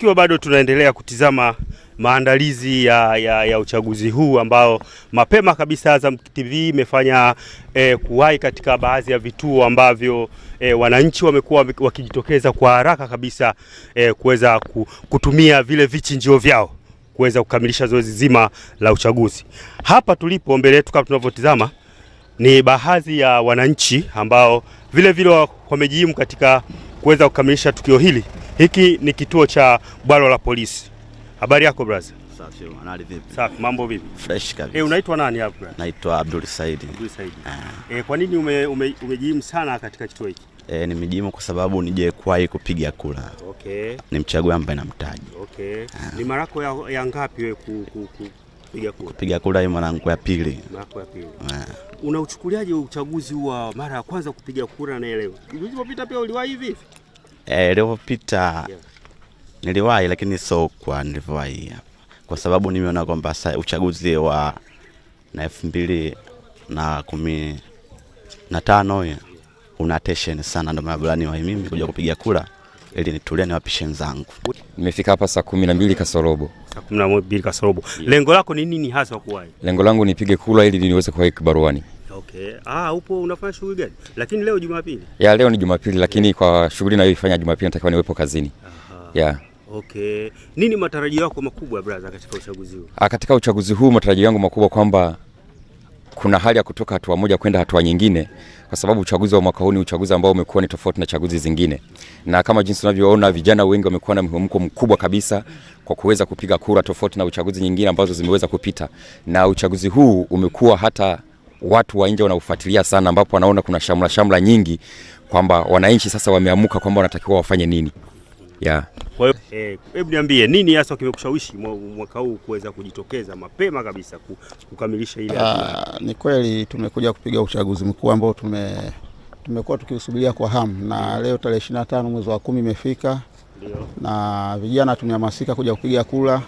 Tukiwa bado tunaendelea kutizama maandalizi ya uchaguzi huu ambao mapema kabisa Azam TV imefanya kuwahi katika baadhi ya vituo ambavyo wananchi wamekuwa wakijitokeza kwa haraka kabisa kuweza kutumia vile vichinjio vyao kuweza kukamilisha zoezi zima la uchaguzi. Hapa tulipo mbele yetu kama tunavyotizama ni baadhi ya wananchi ambao vile vile wamejiimu katika kuweza kukamilisha tukio hili. Hiki ni kituo cha bwalo la polisi. Habari yako brother? Safi, unali vipi? Safi, mambo vipi? Fresh kabisa. Unaitwa nani hapa? Naitwa Abdul Saidi. Abdul Saidi. Kwa nini umejiimu sana katika kituo hiki? Nimejiimu kwa sababu nije kuwahi kupiga kura. Okay. Nimchague ambaye namtaji. Okay. Ni mara yako ya ngapi wewe kupiga kura? Kupiga kura hii mara yangu ya pili. Mara yako ya pili. Unauchukuliaje uchaguzi wa mara ya kwanza kupiga kura na leo? Ulipopita pia uliwahi hivi? Ilipopita niliwahi, lakini sio kwa nilivyowahi hapa. Kwa sababu nimeona kwamba uchaguzi wa 2015 una tension sana, ndio maana wa mimi kuja kupiga kura ili nitulie na wapishe zangu. Nimefika hapa saa 12 kasorobo. Saa 12 kasorobo. Lengo lako ni nini hasa kuwahi? Lengo langu nipige kura ili niweze kuwahi kibaruani. Okay. Upo unafanya shughuli gani? Lakini leo Jumapili? Leo ni Jumapili, lakini kwa shughuli ninayoifanya Jumapili natakiwa niwepo kazini. Okay. Nini matarajio yako makubwa brother katika uchaguzi huu? Katika uchaguzi huu matarajio yangu makubwa kwamba kuna hali ya kutoka hatua moja kwenda hatua nyingine, kwa sababu uchaguzi wa mwaka huu ni uchaguzi ambao umekuwa ni tofauti na chaguzi zingine. Na kama jinsi tunavyoona vijana wengi wamekuwa na mhemko mkubwa kabisa kwa kuweza kupiga kura, tofauti na uchaguzi nyingine ambazo zimeweza kupita. Na uchaguzi huu umekuwa hata watu wa nje wanaufuatilia sana, ambapo wanaona kuna shamla nyingi kwamba wananchi sasa wameamuka kwamba wanatakiwa wafanye nini. Kwa hiyo hebu niambie nini hasa kimekushawishi mwaka huu kuweza kujitokeza mapema kabisa kukamilisha ile? Ni kweli tumekuja kupiga uchaguzi mkuu ambao tumekuwa tukiusubiria kwa hamu, na leo tarehe 25 mwezi wa 10 imefika. Ndio. Na vijana tumehamasika kuja kupiga kura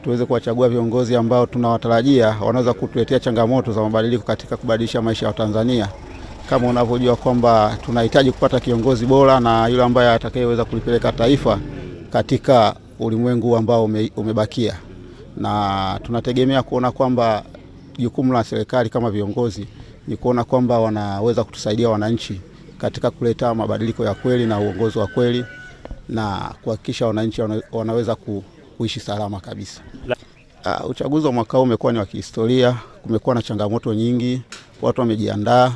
tuweze kuwachagua viongozi ambao tunawatarajia wanaweza kutuletea changamoto za mabadiliko katika kubadilisha maisha ya Tanzania. Kama unavyojua kwamba tunahitaji kupata kiongozi bora na yule ambaye atakayeweza kulipeleka taifa katika ulimwengu ambao umebakia. Na tunategemea kuona kwamba jukumu la serikali kama viongozi ni kuona kwamba wanaweza kutusaidia wananchi katika kuleta mabadiliko ya kweli na uongozi wa kweli na kuhakikisha wananchi wanaweza kuishi salama kabisa. Uchaguzi wa mwaka huu umekuwa ni wa kihistoria, kumekuwa na changamoto nyingi, watu wamejiandaa,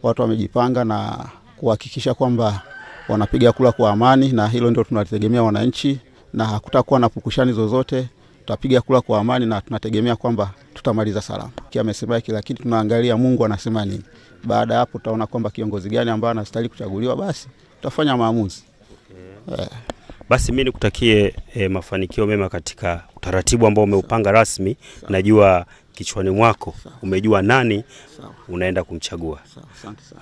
watu wamejipanga na kuhakikisha kwamba wanapiga kura kwa amani, na hilo ndio tunategemea wananchi, na hakutakuwa na pukushani zozote. Tutapiga kura kwa amani na tunategemea kwamba tutamaliza salama. Amesema kila kitu, tunaangalia Mungu anasema nini. Baada ya hapo tutaona kwamba kiongozi gani ambaye anastahili kuchaguliwa, basi tutafanya maamuzi. Basi mimi nikutakie mafanikio mema katika utaratibu ambao umeupanga rasmi. Najua kichwani mwako umejua nani unaenda kumchagua.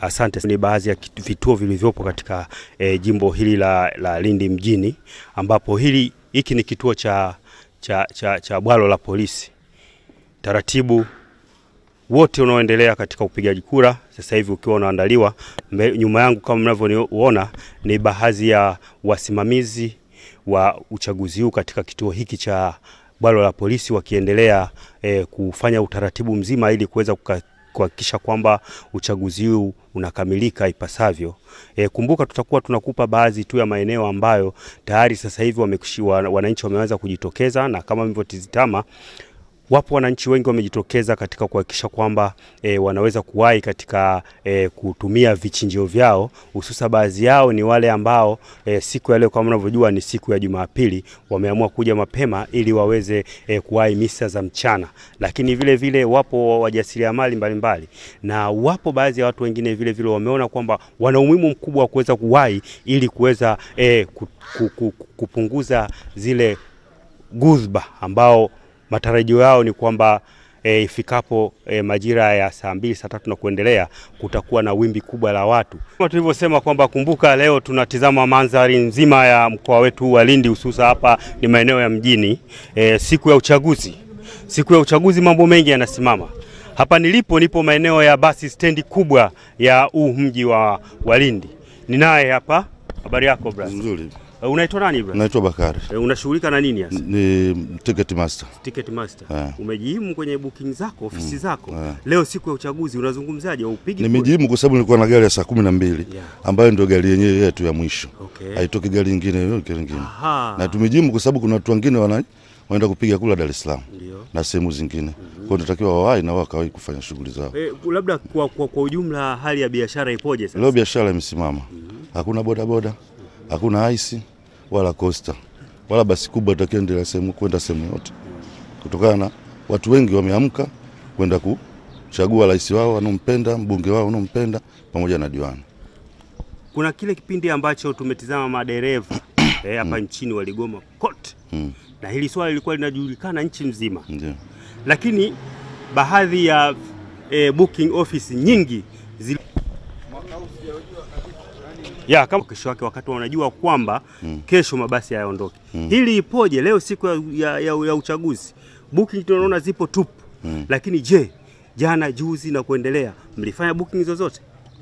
Asante. Ni baadhi ya vituo vilivyopo katika jimbo hili la Lindi mjini, ambapo hiki ni kituo cha bwalo la polisi. Taratibu wote unaoendelea katika upigaji kura sasa hivi ukiwa unaandaliwa. Nyuma yangu kama mnavyoona ni baadhi ya wasimamizi wa uchaguzi huu katika kituo hiki cha bwalo la polisi wakiendelea kufanya utaratibu mzima ili kuweza kuhakikisha kwamba uchaguzi huu unakamilika ipasavyo. Kumbuka tutakuwa tunakupa baadhi tu ya maeneo ambayo tayari sasa hivi wananchi wameanza kujitokeza, na kama mlivyotizama wapo wananchi wengi wamejitokeza katika kuhakikisha kwamba wanaweza kuwahi katika kutumia vichinjio vyao. Hususa baadhi yao ni wale ambao siku ya leo kama mnavyojua ni siku ya Jumapili, wameamua kuja mapema ili waweze kuwahi misa za mchana. Lakini vile vile wapo wajasiriamali mbalimbali, na wapo baadhi ya watu wengine vile vile wameona kwamba wana umuhimu mkubwa wa kuweza kuwahi ili kuweza kupunguza zile guzba ambao matarajio yao ni kwamba ifikapo majira ya saa 2, saa 3 na kuendelea kutakuwa na wimbi kubwa la watu. Kama tulivyosema kwamba kumbuka leo tunatizama mandhari nzima ya mkoa wetu wa Lindi, hususa hapa ni maeneo ya mjini. Siku ya uchaguzi mambo mengi yanasimama. Hapa nipo maeneo ya basi stendi kubwa ya mji wa Lindi. Ninaye hapa. Habari yako brother? Nzuri. Unaitwa nani bro? Naitwa Bakari. Unashughulika na nini hasa? Ni ticket master. Ticket master. Umejihimu kwenye booking zako, ofisi zako. Leo siku ya uchaguzi unazungumzaje? Upigi? Nimejihimu kwa sababu nilikuwa na gari ya saa 12 ambayo ndio gari yenyewe yetu ya mwisho. Haitoki gari nyingine. Na tumejihimu kwa sababu kuna watu wengine wanaenda kupiga kula Dar es Salaam na sehemu zingine. Kwa hiyo tunatakiwa wawahi na wakawahi kufanya shughuli zao. Labda kwa ujumla hali ya biashara ipoje sasa? Leo biashara imesimama. Hakuna bodaboda, hakuna ice wala costa wala basi kubwa itakiendelea sehemu kwenda sehemu yote, kutokana na watu wengi wameamka kwenda kuchagua rais wao wanompenda, mbunge wao wanompenda, pamoja na diwani. Kuna kile kipindi ambacho tumetizama madereva hapa nchini waligoma kote, na hili swali lilikuwa linajulikana nchi nzima. Lakini baadhi ya booking office nyingi kama kesho yake wakati wanajua kwamba kesho mabasi hayaondoki. Hili ipoje leo siku ya uchaguzi? Booking tunaona zipo tupu. Lakini je, jana juzi na kuendelea mlifanya booking zozote?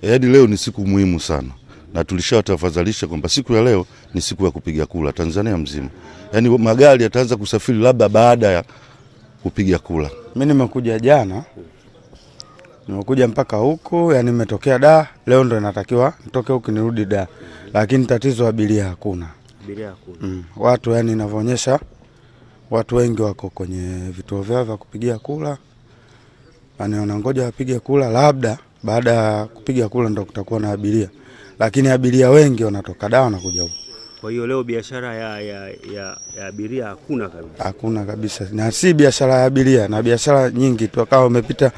Hadi leo ni siku muhimu sana. Na tulishawatafadhalisha kwamba siku ya leo ni siku ya kupiga kura Tanzania mzima. Yaani magari yataanza kusafiri labda baada ya kupiga kura. Mimi nimekuja jana. Nimekuja mpaka huko, yani nimetokea Dar, leo ndo natakiwa nitoke huko nirudi Dar. Lakini tatizo abiria hakuna. Abiria hakuna. Watu yani inavyoonyesha watu wengi wako kwenye vituo vyao vya kupigia kura. Yani wanangoja wapige kura, labda baada ya kupiga kura ndo kutakuwa na abiria. Lakini abiria wengi wanatoka Dar na kuja huko. Kwa hiyo leo biashara ya abiria hakuna kabisa. Hakuna kabisa. Na si biashara ya abiria, na biashara nyingi tu kama umepita,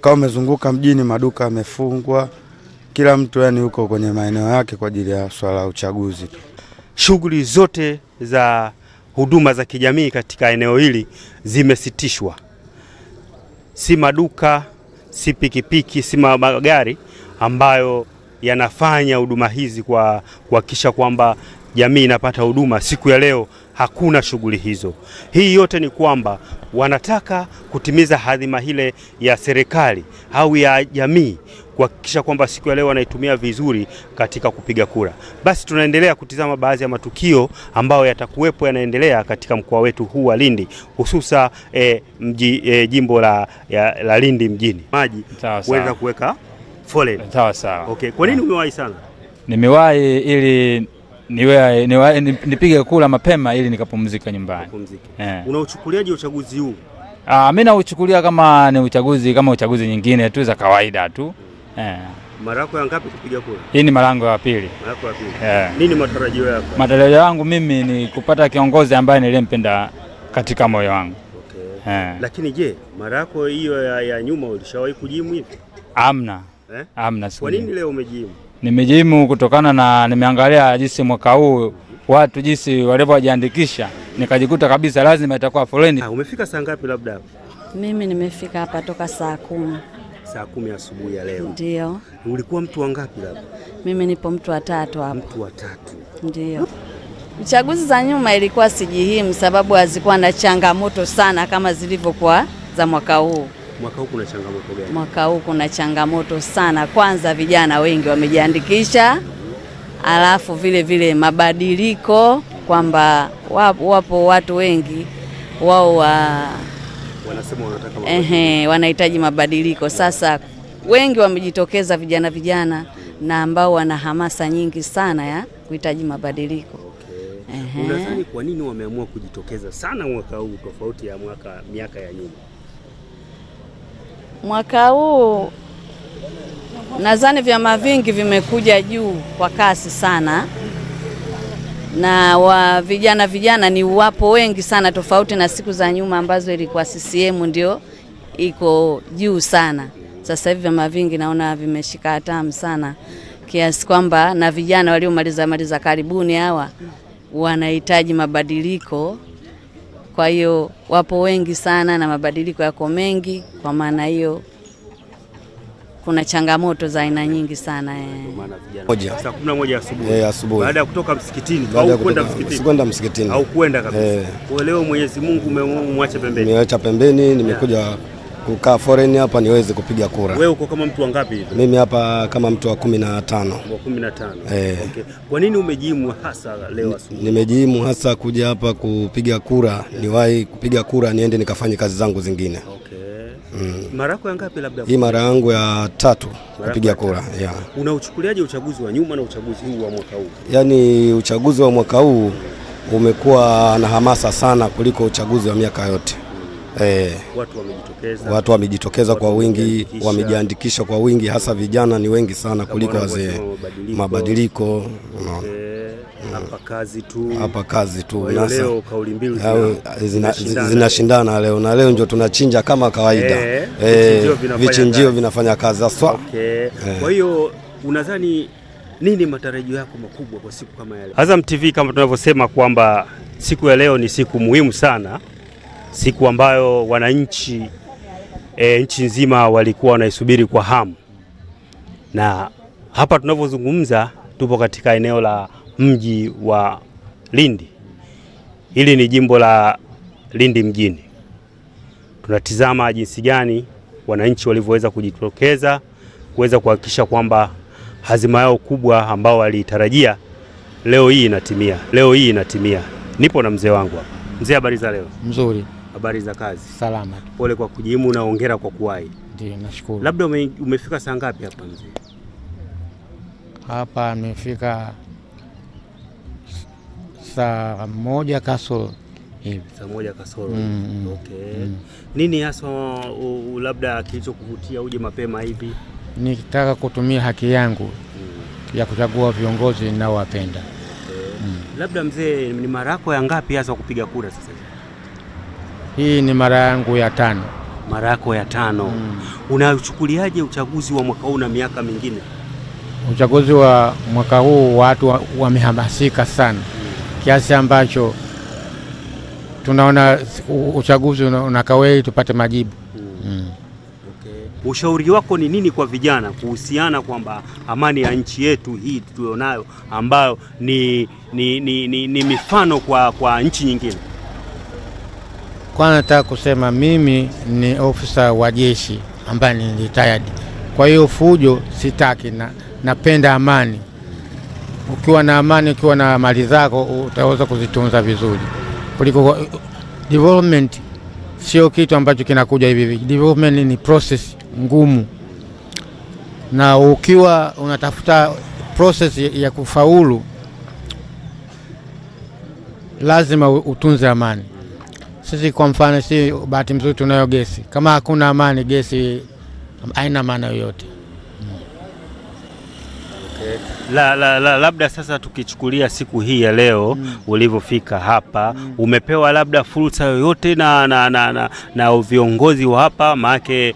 kama umezunguka mjini, maduka yamefungwa. Kila mtu yani huko kwenye maeneo yake kwa ajili ya swala la uchaguzi. Shughuli zote za huduma za kijamii katika eneo hili zimesitishwa. Si maduka, si pikipiki, si magari ambayo yanafanya huduma hizi kwa kuhakikisha kwamba jamii inapata huduma. Siku ya leo hakuna shughuli hizo. Hii yote ni kwamba wanataka kutimiza hadhima ile ya serikali au ya jamii, kuhakikisha kwamba siku ya leo wanaitumia vizuri katika kupiga kura. Basi tunaendelea kutizama baadhi ya matukio ambayo yatakuwepo yanaendelea katika mkoa wetu huu wa Lindi, hususa jimbo la Lindi mjini. Maji kuweza kuweka foleni. Sawa. Okay, kwa nini umewahi sana? Nimewahi ili nipige kula mapema ili nikapumzika nyumbani. Unauchukuliaje uchaguzi huu? Mimi nauchukulia kama ni uchaguzi kama uchaguzi nyingine tu za kawaida tu. Mara yako ya ngapi kupiga kura? Hii ni mara yangu ya pili. Mara yako ya pili. Nini matarajio yako? Matarajio yangu mimi ni kupata kiongozi ambaye niliyempenda katika moyo wangu. Lakini je, mara yako hiyo ya nyuma ulishawahi kujimu hivi? Hamna. Hamna. Kwa nini leo umejimu? Nimejimu kutokana na nimeangalia jinsi mwaka huu watu jinsi walivyojiandikisha, nikajikuta kabisa lazima itakuwa foleni. Umefika saa ngapi labda hapa? Mimi nimefika hapa toka saa 10. Saa 10 asubuhi ya leo. Ndio. Ulikuwa mtu wangapi labda? Mimi nipo mtu wa 3 hapa. Mtu wa 3. Ndio. Uchaguzi za nyuma ilikuwa sijihimu sababu hazikuwa na changamoto sana kama zilivyokuwa za mwaka huu. Mwaka huu kuna changamoto gani? Mwaka huu kuna changamoto sana. Kwanza vijana wengi wamejiandikisha. Alafu vile mabadiliko kwamba wapo watu wengi wao wanasema wanataka mabadiliko. Wanahitaji mabadiliko. Sasa wengi wamejitokeza vijana na ambao wana hamasa nyingi sana ya kuhitaji mabadiliko. Unadhani kwa nini wameamua kujitokeza sana mwaka huu tofauti ya miaka ya nyuma? Mwaka huu nadhani vyama vingi vimekuja juu kwa kasi sana, na vijana ni wapo wengi sana, tofauti na siku za nyuma ambazo ilikuwa CCM ndio iko juu sana. Sasa hivi vyama vingi naona vimeshika hatamu sana, kiasi kwamba na vijana waliomaliza karibuni hawa wanahitaji mabadiliko. Kwa hiyo wapo wengi sana na mabadiliko yako mengi, kwa maana hiyo kuna changamoto za aina nyingi sana. Saa 11 asubuhi. Asubuhi. Baada ya kutoka msikitini au kwenda msikitini? Sikwenda msikitini. Au kwenda kabisa. Kwa leo Mwenyezi Mungu umemwacha pembeni. Nimeacha pembeni, nimekuja kukaa foreign hapa niweze kupiga kura. Wewe uko kama mtu wangapi? Mimi hapa kama mtu wa 15. Wa 15. Okay. Kwa nini umejimu hasa leo asubuhi? Nimejimu hasa kuja hapa kupiga kura, niwahi kupiga kura niende nikafanye kazi zangu zingine. Okay. Mara yako ya ngapi labda? Hii mara yangu ya 3 kupiga kura. Yeah. Unauchukuliaje uchaguzi wa nyuma na uchaguzi huu wa mwaka huu? Yaani uchaguzi wa mwaka huu umekuwa na hamasa sana kuliko uchaguzi wa miaka yote. Watu wamejitokeza kwa wingi, wamejiandikisha kwa wingi, hasa vijana ni wengi sana kuliko wazee. Mabadiliko, hapa kazi tu. Leo kauli mbiu zinashindana leo, na leo ndio tunachinja kama kawaida. Vichinjio vinafanya kazi haswa. Kwa hiyo unadhani nini matarajio yako makubwa kwa siku kama ya leo? Azam TV kama tunavyosema kwamba siku ya leo ni siku muhimu sana, siku ambayo wananchi nchi nzima walikuwa wanaisubiri kwa hamu, na hapa tunavyozungumza tupo katika eneo la mji wa Lindi. Hili ni jimbo la Lindi mjini. Tunatizama jinsi gani wananchi walivyoweza kujitokeza kuweza kuhakikisha kwamba hazima yao kubwa ambao walitarajia leo hii inatimia. Nipo na mzee wangu hapa. Mzee, habari za leo? Mzuri. Habari za kazi? Salama. Pole kwa kujimu na hongera kwa kuwahi. Ndio, nashukuru. Labda umefika saa ngapi hapa mzee? Hapa nimefika saa 1 kasoro hivi. Saa 1 kasoro. Okay. Nini hasa labda kilichokuvutia uje mapema hivi? Nitaka kutumia haki yangu ya kuchagua viongozi ninaowapenda. Labda mzee, ni mara yako ya ngapi hasa kupiga kura sasa? Hii ni mara yangu ya 5. Mara yako ya 5. Unachukuliaje uchaguzi wa mwaka huu na miaka mingine? Uchaguzi wa mwaka huu watu wamehamasika sana, kiasi ambacho tunaona uchaguzi unakawei tupate majibu. Ushauri wako ni nini kwa vijana kuhusiana kwamba amani ya nchi yetu hii tulionayo ambayo ni mifano kwa nchi nyingine? Kwanza nataka kusema mimi ni ofisa wa jeshi ambaye ni retired. Kwa hiyo fujo sitaki, napenda amani. Ukiwa na amani, ukiwa na mali zako utaweza kuzitunza vizuri. Kuliko development sio kitu ambacho kinakuja hivi. Development ni process ngumu, na ukiwa unatafuta process ya kufaulu lazima utunze amani. Sisi kwa mfano, si bahati mzuri tunayo gesi. Kama hakuna amani, gesi haina maana yoyote. Labda sasa tukichukulia siku hii ya leo ulivyofika hapa, umepewa labda fursa yoyote na viongozi wa hapa? Maana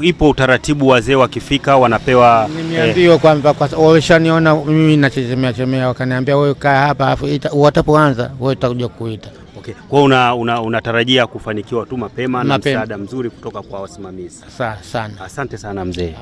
ipo utaratibu, wazee wakifika wanapewa. Nimeambiwa kwamba walishaniona mimi nachemea, wakaniambia wewe kaa hapa, afu watapoanza wewe utakuja kuita. Okay. Kwa unatarajia kufanikiwa tu mapema na msaada mzuri kutoka kwa wasimamizi. Sana. Asante sana mzee.